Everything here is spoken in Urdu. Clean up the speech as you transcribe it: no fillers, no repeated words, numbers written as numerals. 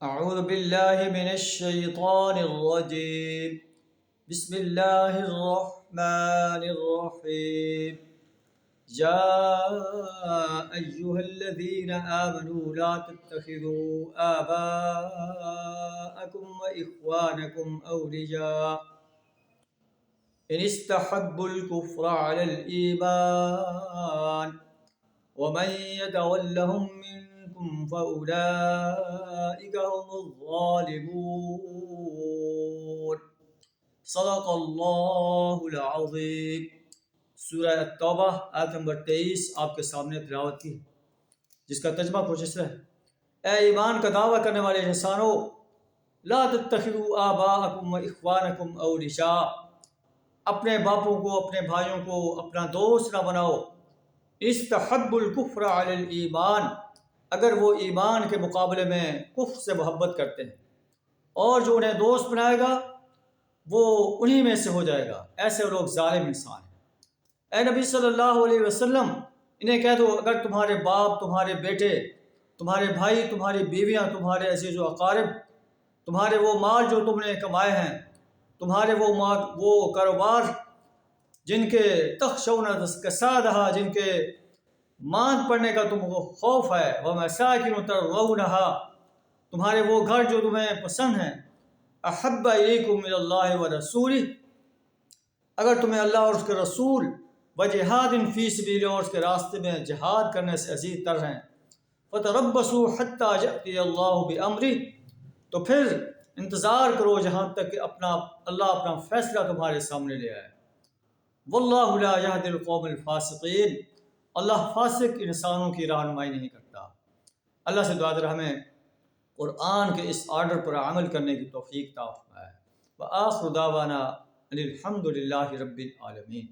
أعوذ بالله من الشيطان الرجيم. بسم الله الرحمن الرحيم. يا أيها الذين آمنوا لا تتخذوا آباءكم وإخوانكم أولياء إن استحبوا الكفر على الإيمان ومن يتولهم منكم فأولئك هم الظالمون. صدق اللہ العظیم. سورہ التوبہ آیت نمبر 23 آپ کے سامنے تلاوت کی، جس کا ترجمہ کچھ اس طرح ہے: اے ایمان کا دعویٰ کرنے والے انسانوں، لا تتخذوا آباءکم و اخوانکم اولیاء، اپنے باپوں کو، اپنے بھائیوں کو اپنا دوست نہ بناؤ. استحب الکفر علی الایمان، اگر وہ ایمان کے مقابلے میں کفر سے محبت کرتے ہیں، اور جو انہیں دوست بنائے گا وہ انہی میں سے ہو جائے گا. ایسے لوگ ظالم انسان ہیں. اے نبی صلی اللہ علیہ وسلم، انہیں کہہ دو اگر تمہارے باپ، تمہارے بیٹے، تمہارے بھائی، تمہاری بیویاں، تمہارے عزیز و اقارب، تمہارے وہ مال جو تم نے کمائے ہیں، تمہارے وہ کاروبار جن کے تخشون کسادہا، جن کے ماند پڑنے کا تم کو خوف ہے، ومساکن ترضونہا، تمہارے وہ گھر جو تمہیں پسند ہیں، احب الیکم من اللہ ورسولہ، اگر تمہیں اللہ اور اس کے رسول وجہاد فی سبیلہ، اور اس کے راستے میں جہاد کرنے سے عزیز تر ہیں، فتربصوا حتی یأتی اللہ بامرہ، تو پھر انتظار کرو جہاں تک کہ اللہ اپنا فیصلہ تمہارے سامنے لے آئے. واللہ لا یہدی القوم الفاسقین، اللہ فاسق انسانوں کی رہنمائی نہیں کرتا. اللہ سے دعا در ہمیں قرآن کے اس آرڈر پر عمل کرنے کی توفیق عطا فرمائے. وآخر دعوانا ان الحمد للہ رب العالمین.